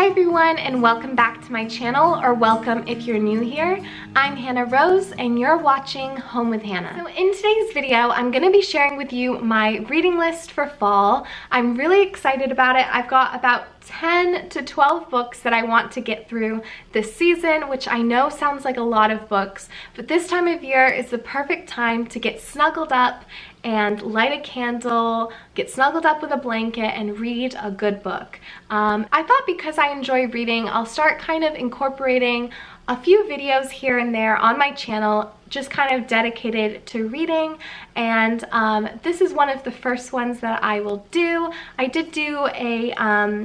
Hi everyone, and welcome back to my channel, or welcome if you're new here. I'm Hannah Rose and you're watching Home with Hannah. So in today's video, I'm going to be sharing with you my reading list for fall. I'm really excited about it. I've got about 10 to 12 books that I want to get through this season, which I know sounds like a lot of books, but this time of year is the perfect time to get snuggled up and light a candle, get snuggled up with a blanket, and read a good book. I thought because I enjoy reading, I'll start kind of incorporating a few videos here and there on my channel just kind of dedicated to reading, and this is one of the first ones that I will do. I did do a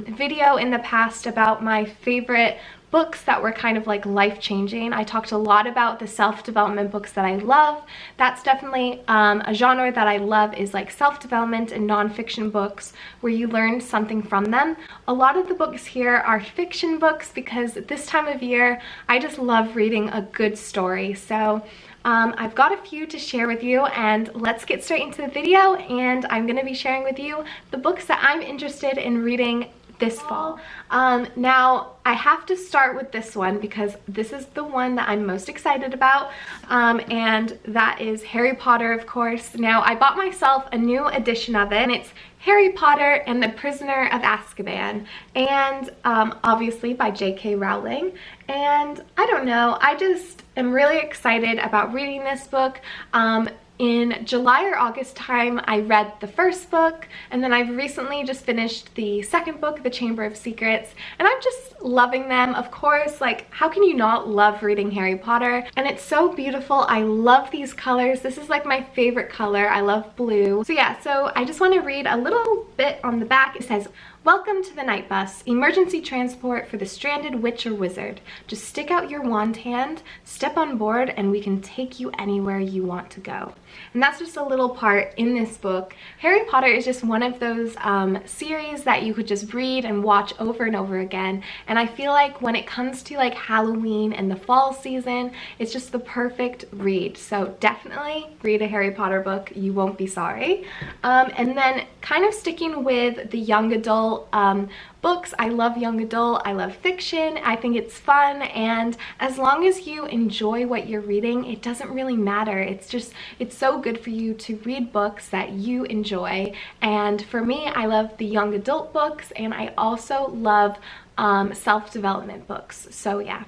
video in the past about my favorite books that were kind of like life-changing. I talked a lot about the self-development books that I love. That's definitely a genre that I love, is like self-development and nonfiction books where you learn something from them. A lot of the books here are fiction books because this time of year I just love reading a good story. So I've got a few to share with you, and let's get straight into the video, and I'm going to be sharing with you the books that I'm interested in reading this fall. Now I have to start with this one because this is the one that I'm most excited about, and that is Harry Potter, of course. Now I bought myself a new edition of it, and it's Harry Potter and the Prisoner of Azkaban, and obviously by J.K. Rowling. And I don't know, I just am really excited about reading this book. In July or August time, I read the first book, and then I've recently just finished the second book, The Chamber of Secrets, and I'm just loving them. Of course, like, how can you not love reading Harry Potter? And it's so beautiful. I love these colors. This is like my favorite color. I love blue. So yeah, so I just want to read a little bit on the back. It says, "Welcome to the night bus, emergency transport for the stranded witch or wizard. Just stick out your wand hand, step on board, and we can take you anywhere you want to go." And that's just a little part in this book. Harry Potter is just one of those series that you could just read and watch over and over again. And I feel like when it comes to like Halloween and the fall season, it's just the perfect read. So definitely read a Harry Potter book. You won't be sorry. And then kind of sticking with the young adult books. I love young adult, I love fiction, I think it's fun, and as long as you enjoy what you're reading, it doesn't really matter. It's so good for you to read books that you enjoy. And for me, I love the young adult books, and I also love self-development books. So yeah.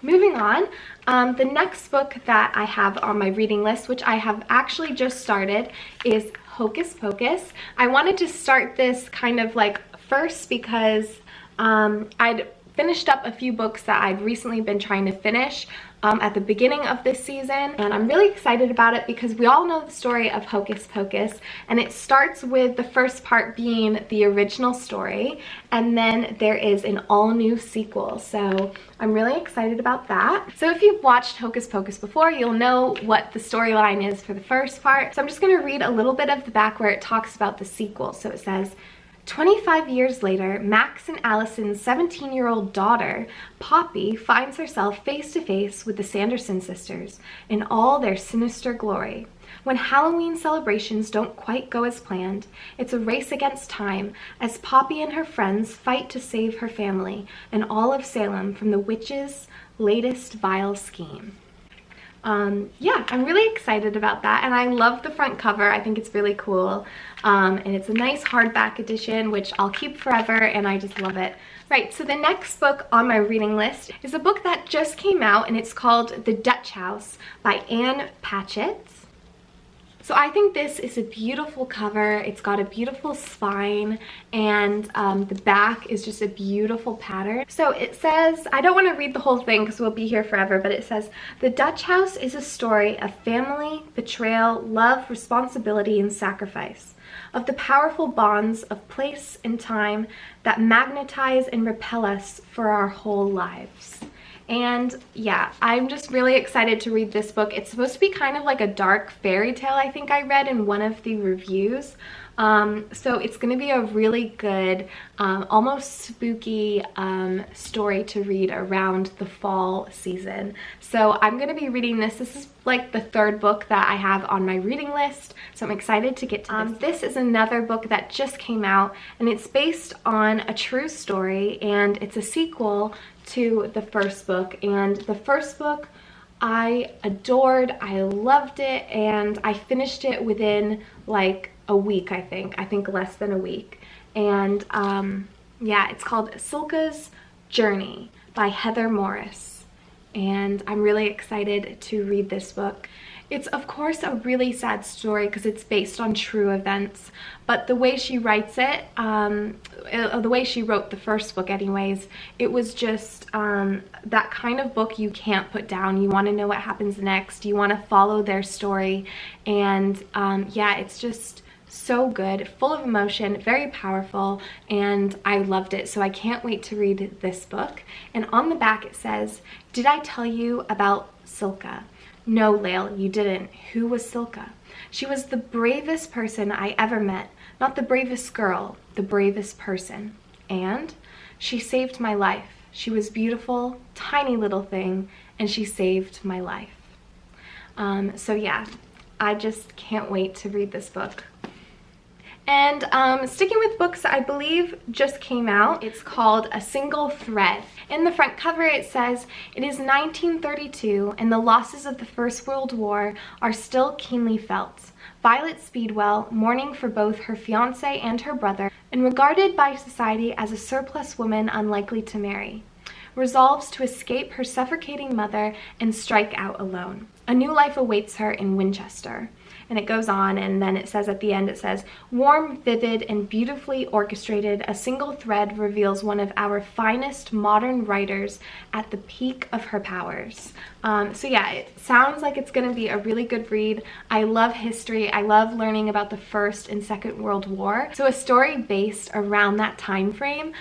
Moving on, the next book that I have on my reading list, which I have actually just started, is Hocus Pocus. I wanted to start this kind of like first because I'd finished up a few books that I'd recently been trying to finish at the beginning of this season, and I'm really excited about it because we all know the story of Hocus Pocus, and it starts with the first part being the original story, and then there is an all-new sequel. So I'm really excited about that. So if you've watched Hocus Pocus before, you'll know what the storyline is for the first part. So I'm just going to read a little bit of the back where it talks about the sequel. So it says, 25 years later, Max and Allison's 17-year-old daughter, Poppy, finds herself face to face with the Sanderson sisters in all their sinister glory. When Halloween celebrations don't quite go as planned, it's a race against time as Poppy and her friends fight to save her family and all of Salem from the witch's latest vile scheme. Yeah, I'm really excited about that, and I love the front cover. I think it's really cool, and it's a nice hardback edition, which I'll keep forever, and I just love it. Right, so the next book on my reading list is a book that just came out, and it's called The Dutch House by Anne Patchett. So I think this is a beautiful cover. It's got a beautiful spine, and the back is just a beautiful pattern. So it says, I don't want to read the whole thing because we'll be here forever, but it says, "The Dutch House is a story of family, betrayal, love, responsibility, and sacrifice. Of the powerful bonds of place and time that magnetize and repel us for our whole lives." And yeah, I'm just really excited to read this book. It's supposed to be kind of like a dark fairy tale, I think I read in one of the reviews. So it's going to be a really good, almost spooky story to read around the fall season. So I'm going to be reading this. This is like the third book that I have on my reading list, so I'm excited to get to this. This is another book that just came out, and it's based on a true story, and it's a sequel to the first book. And the first book I adored, I loved it, and I finished it within like a week, I think less than a week. And yeah, it's called Sulkus Journey by Heather Morris, and I'm really excited to read this book. It's of course a really sad story because it's based on true events, but the way she writes it, the way she wrote the first book anyways, it was just that kind of book you can't put down. You want to know what happens next, you want to follow their story, and yeah, it's just so good, full of emotion, very powerful, and I loved it. So I can't wait to read this book. And on the back it says, "Did I tell you about Silka?" "No, Lael, you didn't. Who was Silka?" "She was the bravest person I ever met. Not the bravest girl, the bravest person. And she saved my life. She was beautiful, tiny little thing, and she saved my life." So yeah, I just can't wait to read this book. And sticking with books I believe just came out, it's called A Single Thread. In the front cover it says, "It is 1932 and the losses of the First World War are still keenly felt. Violet Speedwell, mourning for both her fiancé and her brother, and regarded by society as a surplus woman unlikely to marry, resolves to escape her suffocating mother and strike out alone. A new life awaits her in Winchester." And it goes on, and then it says at the end, it says, "Warm, vivid, and beautifully orchestrated, A Single Thread reveals one of our finest modern writers at the peak of her powers." So yeah, it sounds like it's going to be a really good read. I love history. I love learning about the First and Second World War. So a story based around that time frame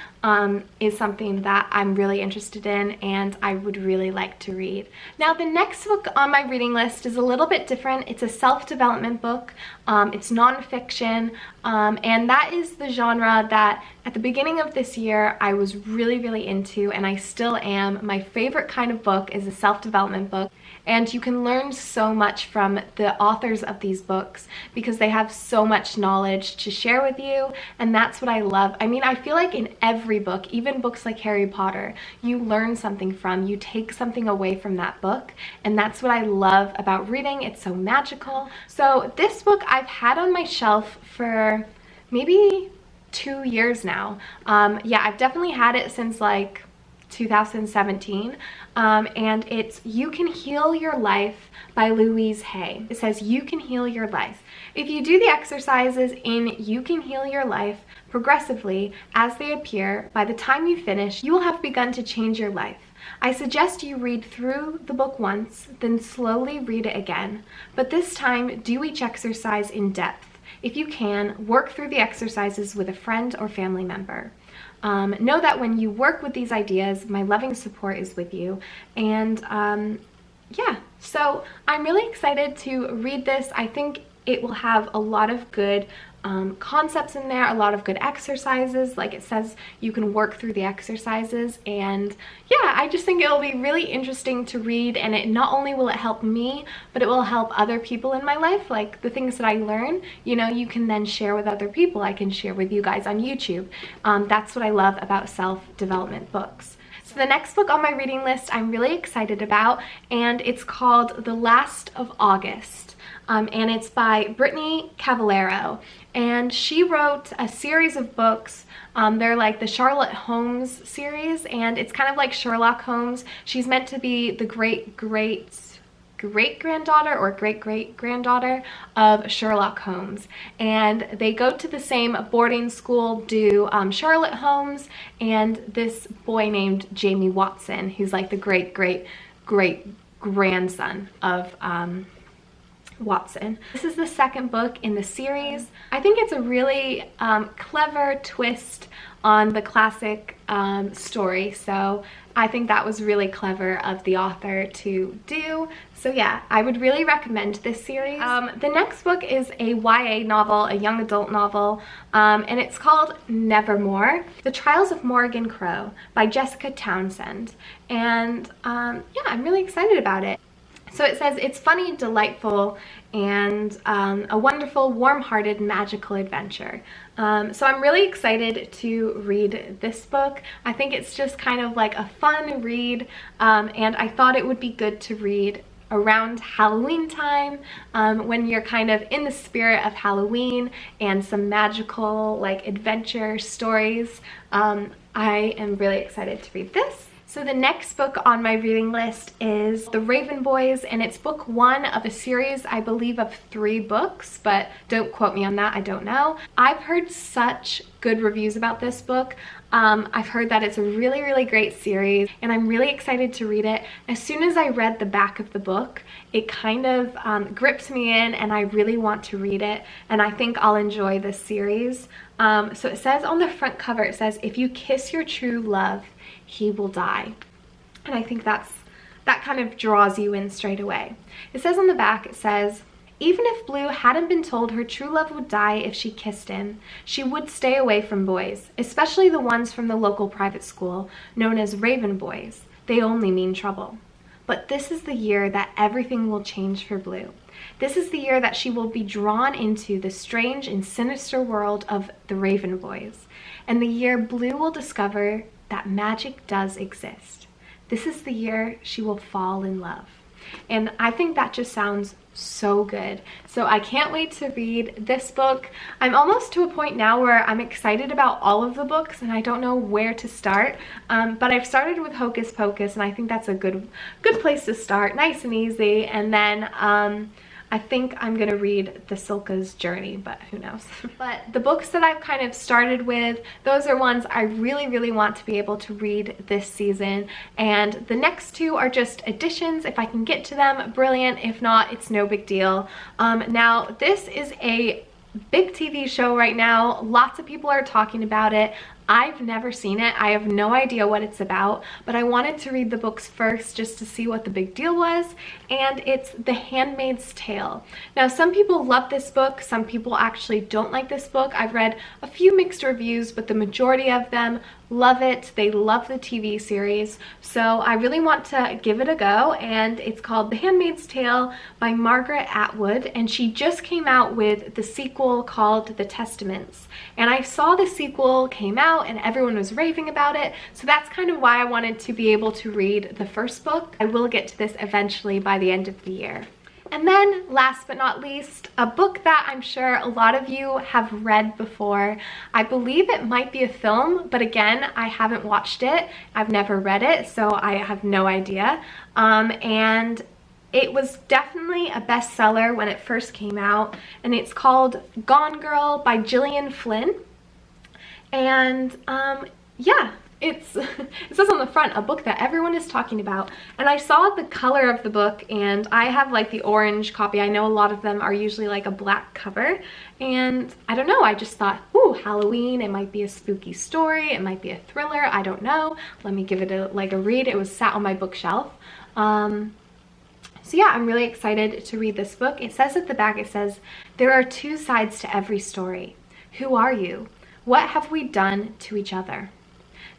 is something that I'm really interested in and I would really like to read. Now the next book on my reading list is a little bit different. It's a self-development book. It's nonfiction, and that is the genre that at the beginning of this year I was really into, and I still am. My favorite kind of book is a self-development book, and you can learn so much from the authors of these books because they have so much knowledge to share with you, and that's what I love. I mean, I feel like in every book, even books like Harry Potter, you learn something from, you take something away from that book, and that's what I love about reading. It's so magical. So this book I've had on my shelf for maybe 2 years now. Yeah, I've definitely had it since like 2017, and it's You Can Heal Your Life by Louise Hay. It says, "You can heal your life. If you do the exercises in You Can Heal Your Life progressively as they appear, by the time you finish, you will have begun to change your life. I suggest you read through the book once, then slowly read it again. But this time, do each exercise in depth. If you can, work through the exercises with a friend or family member. Know that when you work with these ideas, my loving support is with you." And yeah, so I'm really excited to read this. I think it will have a lot of good concepts in there, a lot of good exercises. Like it says, you can work through the exercises, and yeah, I just think it'll be really interesting to read, and it not only will it help me, but it will help other people in my life. Like the things that I learn, you know, you can then share with other people. I can share with you guys on YouTube. That's what I love about self-development books. So the next book on my reading list I'm really excited about, and it's called The Last of August. And it's by Brittany Cavallaro, and she wrote a series of books. They're like the Charlotte Holmes series, and it's kind of like Sherlock Holmes. She's meant to be the great-granddaughter or great-great-granddaughter of Sherlock Holmes, and they go to the same boarding school, do Charlotte Holmes and this boy named Jamie Watson, who's like the great-great-great-grandson of Watson. This is the second book in the series. I think it's a really clever twist on the classic story, so I think that was really clever of the author to do. So yeah, I would really recommend this series. The next book is a YA novel, a young adult novel, and it's called Nevermore, The Trials of Morrigan Crow by Jessica Townsend. And yeah, I'm really excited about it. So it says it's funny, delightful, and a wonderful, warm-hearted, magical adventure. So I'm really excited to read this book. I think it's just kind of like a fun read, and I thought it would be good to read around Halloween time, when you're kind of in the spirit of Halloween and some magical like adventure stories. I am really excited to read this. So the next book on my reading list is The Raven Boys, and it's book 1 of a series, I believe, of 3 books, but don't quote me on that, I don't know. I've heard such good reviews about this book. I've heard that it's a really, really great series, and I'm really excited to read it. As soon as I read the back of the book, it kind of grips me in, and I really want to read it, and I think I'll enjoy this series. So it says on the front cover, it says, "If you kiss your true love, he will die." And I think that kind of draws you in straight away. It says on the back, it says, "Even if Blue hadn't been told her true love would die if she kissed him, she would stay away from boys, especially the ones from the local private school known as Raven Boys. They only mean trouble. But this is the year that everything will change for Blue. This is the year that she will be drawn into the strange and sinister world of the Raven Boys, and the year Blue will discover that magic does exist. This is the year she will fall in love." And I think that just sounds so good. So I can't wait to read this book. I'm almost to a point now where I'm excited about all of the books and I don't know where to start. But I've started with Hocus Pocus, and I think that's a good place to start, nice and easy. And then I think I'm gonna read the sulkus journey, but who knows. But the books that I've kind of started with, those are ones I really, really want to be able to read this season. And the next 2 are just additions. If I can get to them, brilliant. If not, it's no big deal. Now, this is a big TV show right now. Lots of people are talking about it. I've never seen it. I have no idea what it's about, but I wanted to read the books first just to see what the big deal was, and it's The Handmaid's Tale. Now, some people love this book. Some people actually don't like this book. I've read a few mixed reviews, but the majority of them love it. They love the TV series, so I really want to give it a go, and it's called The Handmaid's Tale by Margaret Atwood, and she just came out with the sequel called The Testaments, and I saw the sequel came out and everyone was raving about it, so that's kind of why I wanted to be able to read the first book. I will get to this eventually by the end of the year. And then, last but not least, a book that I'm sure a lot of you have read before. I believe it might be a film, but again, I haven't watched it. I've never read it, so I have no idea. And it was definitely a bestseller when it first came out, and it's called Gone Girl by Gillian Flynn. And yeah, it says on the front, a book that everyone is talking about. And I saw the color of the book, and I have like the orange copy. I know a lot of them are usually like a black cover, and I don't know, I just thought, ooh, Halloween, it might be a spooky story, it might be a thriller, I don't know. Let me give it a read. It was sat on my bookshelf. So yeah, I'm really excited to read this book. It says at the back, it says, "There are 2 sides to every story. Who are you? What have we done to each other?"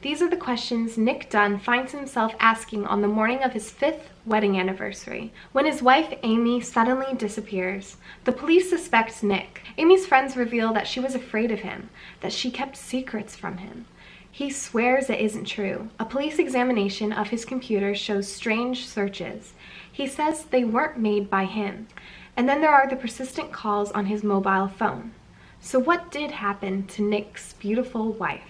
These are the questions Nick Dunn finds himself asking on the morning of his 5th wedding anniversary, when his wife Amy suddenly disappears. The police suspect Nick. Amy's friends reveal that she was afraid of him, that she kept secrets from him. He swears it isn't true. A police examination of his computer shows strange searches. He says they weren't made by him. And then there are the persistent calls on his mobile phone. So what did happen to Nick's beautiful wife?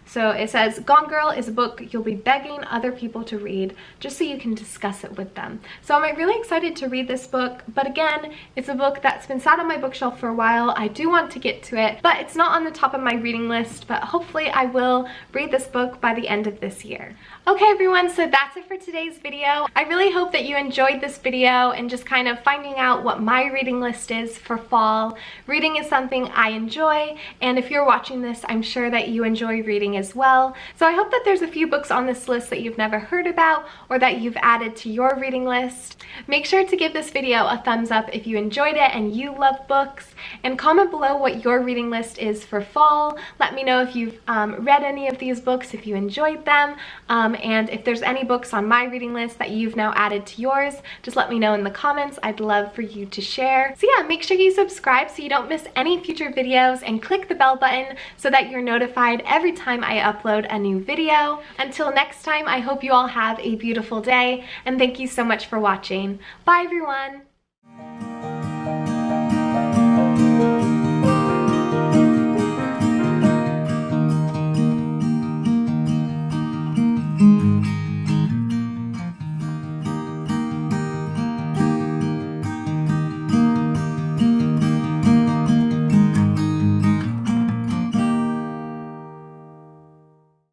So it says, Gone Girl is a book you'll be begging other people to read just so you can discuss it with them. So I'm really excited to read this book, but again, it's a book that's been sat on my bookshelf for a while. I do want to get to it, but it's not on the top of my reading list, but hopefully I will read this book by the end of this year. Okay everyone, so that's it for today's video. I really hope that you enjoyed this video and just kind of finding out what my reading list is for fall. Reading is something I enjoy, and if you're watching this, I'm sure that you enjoy reading as well. So I hope that there's a few books on this list that you've never heard about or that you've added to your reading list. Make sure to give this video a thumbs up if you enjoyed it and you love books, and comment below what your reading list is for fall. Let me know if you've read any of these books, if you enjoyed them, and if there's any books on my reading list that you've now added to yours, just let me know in the comments. I'd love for you to share. So yeah, make sure you subscribe so you don't miss any future videos, and click the bell button so that you're notified every time I upload a new video. Until next time, I hope you all have a beautiful day, and thank you so much for watching. Bye everyone!